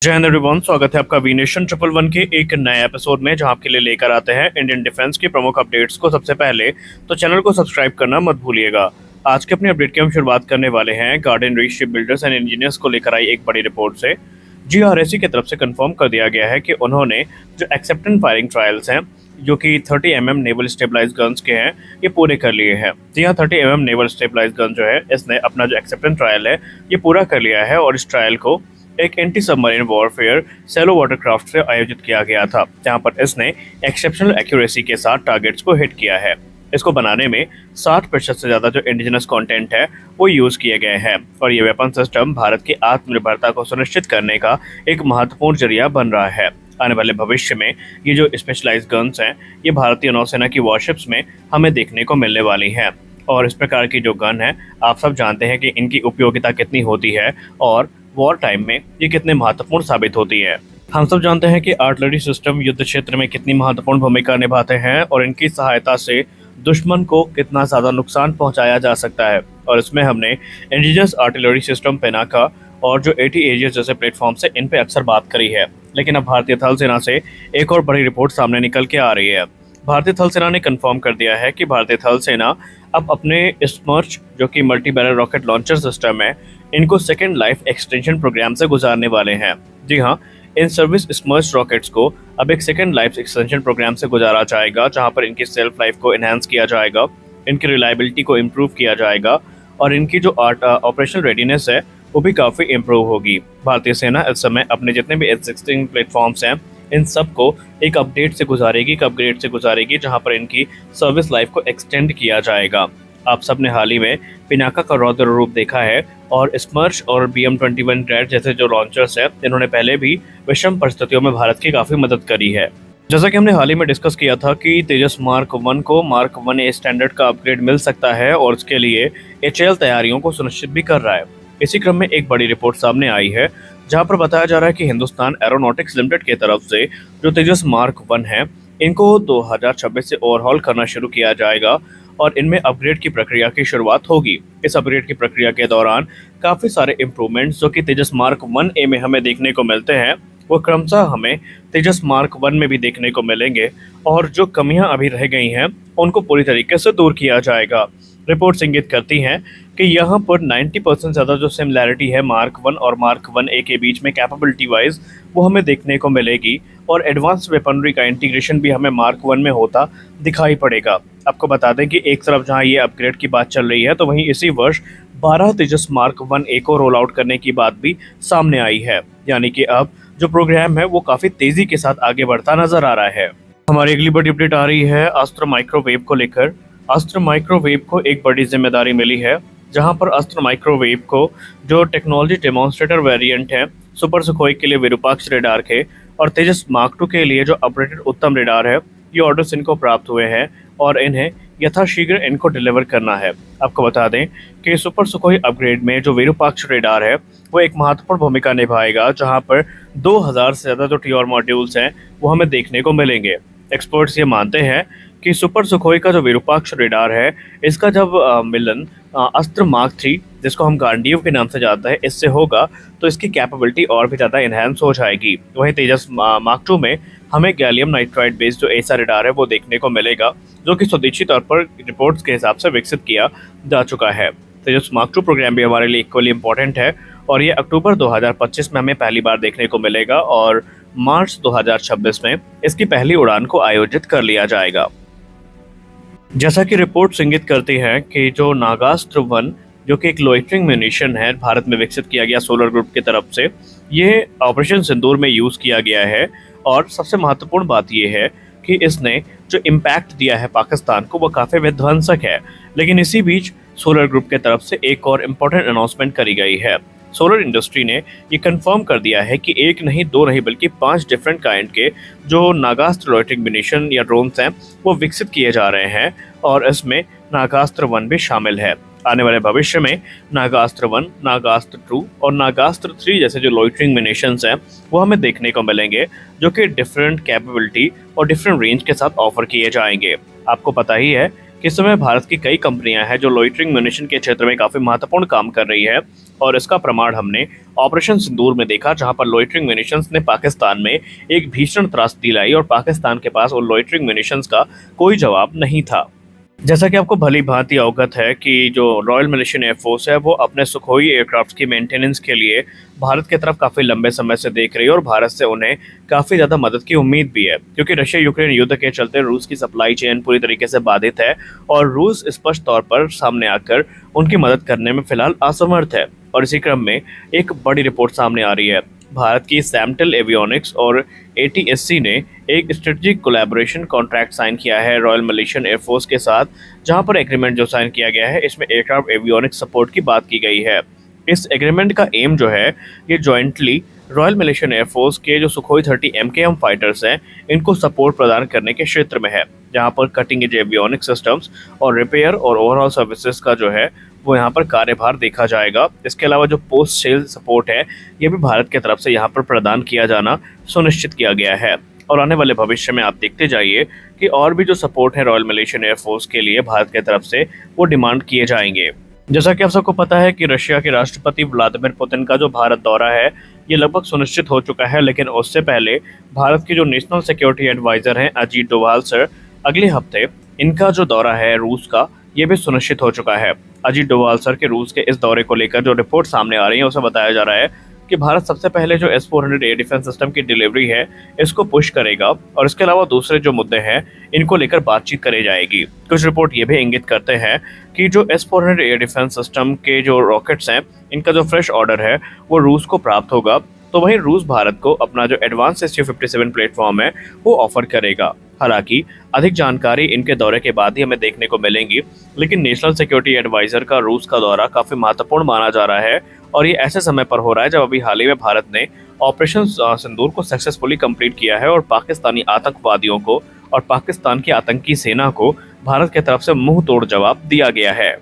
जय हिंद एवरीवन, स्वागत है आपका वी नेशन 111 के एक नए एपिसोड में, जहां आपके लिए लेकर आते हैं इंडियन डिफेंस की प्रमुख अपडेट्स को सबसे पहले। तो चैनल को सब्सक्राइब करना मत भूलिएगा। आज के अपनी अपडेट की हम शुरुआत करने वाले हैं garden reach ship builders and engineers को लेकर आई एक बड़ी रिपोर्ट से। GRSC की तरफ से कंफर्म कर दिया गया है कि उन्होंने जो एक्सेप्टेंस फायरिंग ट्रायल्स हैं, जो कि 30 mm नेवल स्टेबलाइज गन्स के हैं, ये पूरे कर लिए हैं। जी हाँ, 30 mm नेवल स्टेबलाइज गन जो है, इसने अपना जो एक्सेप्टेंस ट्रायल है ये पूरा कर लिया है, और इस ट्रायल को एक एंटी सबमरीन वॉरफेयर सेलो वाटरक्राफ्ट से आयोजित किया गया था, जहां पर इसने एक्सेप्शनल एक्यूरेसी के साथ टारगेट्स को हिट किया है। इसको बनाने में 60% से ज़्यादा जो इंडिजिनस कंटेंट है वो यूज़ किए गए हैं, और ये वेपन सिस्टम भारत की आत्मनिर्भरता को सुनिश्चित करने का एक महत्वपूर्ण जरिया बन रहा है। आने वाले भविष्य में ये जो स्पेशलाइज्ड गन्स हैं, ये भारतीय नौसेना की वॉरशिप्स में हमें देखने को मिलने वाली हैं। और इस प्रकार की जो गन है, आप सब जानते हैं कि इनकी उपयोगिता कितनी होती है और वॉर टाइम में ये कितने महत्वपूर्ण साबित होती है। हम सब जानते हैं कि आर्टिलरी सिस्टम युद्ध क्षेत्र में कितनी महत्वपूर्ण भूमिका निभाते हैं, और इनकी सहायता से दुश्मन को कितना ज़्यादा नुकसान पहुंचाया जा सकता है। और इसमें हमने इंडिजिनस आर्टिलरी सिस्टम पिनाका और जो AT-AGS जैसे प्लेटफॉर्म से इन पे अक्सर बात करी है, लेकिन अब भारतीय थल सेना से एक और बड़ी रिपोर्ट सामने निकल के आ रही है। भारतीय थल सेना ने कंफर्म कर दिया है कि भारतीय थल सेना अब अपने स्मर्च, जो कि multi barrel rocket launcher system है, इनको सेकेंड लाइफ एक्सटेंशन प्रोग्राम से गुजारने वाले हैं। जी हाँ, इन सर्विस स्मर्च रॉकेट्स को अब एक सेकेंड लाइफ एक्सटेंशन प्रोग्राम से गुजारा जाएगा, जहां पर इनकी सेल्फ लाइफ को एनहांस किया जाएगा, इनकी रिलायबिलिटी को इम्प्रूव किया जाएगा, और इनकी जो ऑपरेशनल रेडीनेस है वो भी काफ़ी इम्प्रूव होगी। भारतीय सेना इस समय अपने जितने भी F-16 प्लेटफॉर्म्स हैं, इन सब को एक अपडेट से गुजारेगी, एक अपग्रेड से गुजारेगी, जहां पर इनकी सर्विस लाइफ को एक्सटेंड किया जाएगा। आप सब ने हाल ही में पिनाका का रौद्र रूप देखा है, और स्मर्च और BM-21 रेड जैसे जो लॉन्चर्स हैं, इन्होंने पहले भी विषम परिस्थितियों में भारत की काफ़ी मदद करी है। जैसा कि हमने हाल ही में डिस्कस किया था कि तेजस मार्क 1 को मार्क 1A स्टैंडर्ड का अपग्रेड मिल सकता है, और उसके लिए HAL तैयारियों को सुनिश्चित भी कर रहा है। इसी क्रम में एक बड़ी रिपोर्ट सामने आई है, जहां पर बताया जा रहा है कि हिंदुस्तान एरोनॉटिक्स लिमिटेड की तरफ से जो तेजस मार्क 1 है, इनको 2026 से ओवरहॉल करना शुरू किया जाएगा, और इनमें अपग्रेड की प्रक्रिया की शुरुआत होगी। इस अपग्रेड की प्रक्रिया के दौरान काफ़ी सारे इम्प्रूवमेंट्स जो कि तेजस मार्क 1A में हमें देखने को मिलते हैं, वो क्रमशः हमें तेजस मार्क 1 में भी देखने को मिलेंगे, और जो कमियां अभी रह गई हैं उनको पूरी तरीके से दूर किया जाएगा। रिपोर्ट्स इंगित करती हैं कि यहाँ पर 90% ज़्यादा जो सिमिलैरिटी है मार्क 1 और मार्क 1A के बीच में कैपेबिलिटी वाइज, वो हमें देखने को मिलेगी, और एडवांस वेपनरी का इंटीग्रेशन भी हमें मार्क 1 में होता दिखाई पड़ेगा। आपको बता दें कि एक तरफ जहां ये अपग्रेड की बात चल रही है, तो वहीं इसी वर्ष 12 तेजस मार्क 1A को रोल आउट करने की बात भी सामने आई है। यानी कि अब जो प्रोग्राम है वो काफ़ी तेज़ी के साथ आगे बढ़ता नजर आ रहा है। हमारी अगली बड़ी अपडेट आ रही है अस्त्र माइक्रोवेव को लेकर। अस्त्र माइक्रोवेव को एक बड़ी जिम्मेदारी मिली है, जहां पर अस्त्र माइक्रोवेव को जो टेक्नोलॉजी डेमोन्स्ट्रेटर वेरिएंट है सुपर सुखोई के लिए विरूपाक्ष रेडार के, और तेजस मार्क 2 के लिए जो अपग्रेडेड उत्तम रेडार है, ये ऑर्डर्स इनको प्राप्त हुए हैं, और इन्हें यथाशीघ्र इनको डिलीवर करना है। आपको बता दें कि सुपर सुखोई अपग्रेड में जो विरूपाक्ष रेडार है वो एक महत्वपूर्ण भूमिका निभाएगा, जहां पर 2000 से ज़्यादा जो TR मॉड्यूल्स हैं वो हमें देखने को मिलेंगे। एक्सपर्ट्स ये मानते हैं कि सुपर सुखोई का जो विरूपाक्ष रेडार है, इसका जब मिलन अस्त्र मार्क 3, जिसको हम गांडीव के नाम से जानते हैं, इससे होगा, तो इसकी कैपेबिलिटी और भी ज़्यादा इन्हेंस हो जाएगी। वहीं तेजस मार्क 2 में हमें गैलियम नाइट्राइड बेस्ड जो ऐसा रेडार है वो देखने को मिलेगा, जो कि स्वदेशी तौर पर रिपोर्ट्स के हिसाब से विकसित किया जा चुका है। तेजस मार्क 2 प्रोग्राम भी हमारे लिए इक्वली इंपॉर्टेंट है, और ये अक्टूबर 2025 में हमें पहली बार देखने को मिलेगा, और मार्च 2026 में इसकी पहली उड़ान को आयोजित कर लिया जाएगा। जैसा कि रिपोर्ट्स इंगित करती हैं कि जो नागास्त्र 1, जो कि एक लोइटरिंग म्यूनिशन है, भारत में विकसित किया गया सोलर ग्रुप की तरफ से, ये ऑपरेशन सिंदूर में यूज़ किया गया है। और सबसे महत्वपूर्ण बात यह है कि इसने जो इम्पैक्ट दिया है पाकिस्तान को, वो काफ़ी विध्वंसक है। लेकिन इसी बीच सोलर ग्रुप की तरफ से एक और इम्पोर्टेंट अनाउंसमेंट करी गई है। सोलर इंडस्ट्री ने ये कंफर्म कर दिया है कि एक नहीं, दो नहीं, बल्कि 5 डिफरेंट काइंड के जो नागास्त्र लॉइटरिंग म्यूनिशन या ड्रोन्स हैं वो विकसित किए जा रहे हैं, और इसमें नागास्त्र 1 भी शामिल है। आने वाले भविष्य में नागास्त्र 1, नागास्त्र 2 और नागास्त्र 3 जैसे जो लॉइटरिंग म्यूनिशंस हैं वो हमें देखने को मिलेंगे, जो कि डिफरेंट कैपेबिलिटी और डिफरेंट रेंज के साथ ऑफर किए जाएंगे। आपको पता ही है कि इस समय भारत की कई कंपनियां हैं जो लोइटरिंग म्यूनिशन के क्षेत्र में काफ़ी महत्वपूर्ण काम कर रही है, और इसका प्रमाण हमने ऑपरेशन सिंदूर में देखा, जहां पर लोइटरिंग म्यूनिशंस ने पाकिस्तान में एक भीषण त्रासदी लाई और पाकिस्तान के पास उन लोइटरिंग म्यूनिशंस का कोई जवाब नहीं था। जैसा कि आपको भली भांति अवगत है कि जो रॉयल मलेशियन एयरफोर्स है वो अपने सुखोई एयरक्राफ्ट की मेंटेनेंस के लिए भारत की तरफ काफ़ी लंबे समय से देख रही है, और भारत से उन्हें काफ़ी ज़्यादा मदद की उम्मीद भी है, क्योंकि रशिया यूक्रेन युद्ध के चलते रूस की सप्लाई चेन पूरी तरीके से बाधित है और रूस स्पष्ट तौर पर सामने आकर उनकी मदद करने में फिलहाल असमर्थ है। और इसी क्रम में एक बड़ी रिपोर्ट सामने आ रही है। भारत की सैमटल एवियोनिक्स और एटीएससी ने एक स्ट्रेटेजिक कोलैबोरेशन कॉन्ट्रैक्ट साइन किया है रॉयल मलेशियन एयरफोर्स के साथ, जहां पर एग्रीमेंट जो साइन किया गया है इसमें एयरक्राफ्ट एवियोनिक्स सपोर्ट की बात की गई है। इस एग्रीमेंट का एम जो है ये जॉइंटली रॉयल मलेशियन एयरफोर्स के जो सुखोई 30 MKM फाइटर्स हैं इनको सपोर्ट प्रदान करने के क्षेत्र में है, जहां पर कटिंग एज एवियोनिक सिस्टम्स और रिपेयर और ओवरऑल सर्विसेज का जो है वो यहाँ पर कार्यभार देखा जाएगा। इसके अलावा जो पोस्ट सेल सपोर्ट है ये भी भारत की तरफ से यहाँ पर प्रदान किया जाना सुनिश्चित किया गया है, और आने वाले भविष्य में आप देखते जाइए कि और भी जो सपोर्ट है रॉयल मलेशियन एयरफोर्स के लिए भारत की तरफ से वो डिमांड किए जाएंगे। जैसा कि आप सबको पता है कि रशिया के राष्ट्रपति व्लादिमीर पुतिन का जो भारत दौरा है ये लगभग सुनिश्चित हो चुका है, लेकिन उससे पहले भारत के जो नेशनल सिक्योरिटी एडवाइजर हैं अजीत डोभाल सर, अगले हफ्ते इनका जो दौरा है रूस का ये भी सुनिश्चित हो चुका है। अजीत डोभाल सर के रूस के इस दौरे को लेकर जो रिपोर्ट सामने आ रही है उसे बताया जा रहा है कि भारत सबसे पहले जो S-400 एयर डिफेंस सिस्टम की डिलीवरी है इसको पुश करेगा, और इसके अलावा दूसरे जो मुद्दे हैं इनको लेकर बातचीत करी जाएगी। कुछ रिपोर्ट ये भी इंगित करते हैं कि जो S-400 एयर डिफेंस सिस्टम के जो रॉकेट्स हैं इनका जो फ्रेश ऑर्डर है वो रूस को प्राप्त होगा, तो वहीं रूस भारत को अपना जो एडवांस Su-57 प्लेटफॉर्म है वो ऑफर करेगा। हालांकि अधिक जानकारी इनके दौरे के बाद ही हमें देखने को मिलेंगी, लेकिन नेशनल सिक्योरिटी एडवाइजर का रूस का दौरा काफ़ी महत्वपूर्ण माना जा रहा है, और ये ऐसे समय पर हो रहा है जब अभी हाल ही में भारत ने ऑपरेशन सिंदूर को सक्सेसफुली कंप्लीट किया है और पाकिस्तानी आतंकवादियों को और पाकिस्तान की आतंकी सेना को भारत की तरफ से मुंह तोड़ जवाब दिया गया है।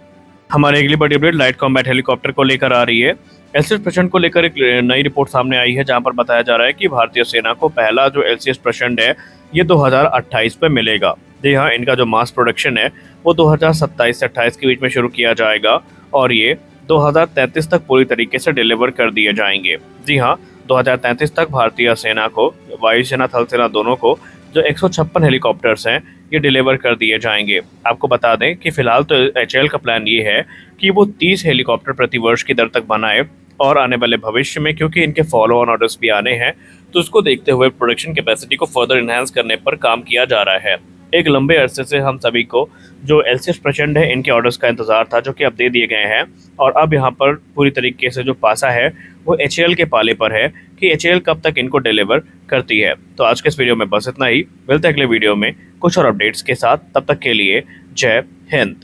हमारे अगली बड़ी अपडेट लाइट कॉम्बैट हेलीकॉप्टर को लेकर आ रही है। LCS प्रचंड को लेकर एक नई रिपोर्ट सामने आई है, जहां पर बताया जा रहा है कि भारतीय सेना को पहला जो LCS प्रचंड है ये 2028 पे मिलेगा। जी हाँ, इनका जो मास प्रोडक्शन है वो 2027 से 28 के बीच में शुरू किया जाएगा, और ये 2033 तक पूरी तरीके से डिलीवर कर दिए जाएंगे। जी हाँ, 2033 तक भारतीय सेना को, वायुसेना थल सेना दोनों को जो 156 हेलीकॉप्टर्स हैं ये डिलीवर कर दिए जाएंगे। आपको बता दें कि फिलहाल तो HAL का प्लान ये है कि वो 30 हेलीकॉप्टर प्रति वर्ष की दर तक बनाए, और आने वाले भविष्य में क्योंकि इनके फॉलो ऑन ऑर्डर्स भी आने हैं तो उसको देखते हुए प्रोडक्शन कैपेसिटी को फर्दर इन्हांस करने पर काम किया जा रहा है। एक लंबे अरसे से हम सभी को जो LCS प्रचंड है इनके ऑर्डर्स का इंतजार था, जो कि अब दे दिए गए हैं, और अब यहाँ पर पूरी तरीके से जो पासा है वो HAL के पाले पर है कि HAL कब तक इनको डिलीवर करती है। तो आज के इस वीडियो में बस इतना ही, मिलते हैं अगले वीडियो में कुछ और अपडेट्स के साथ। तब तक के लिए जय हिंद।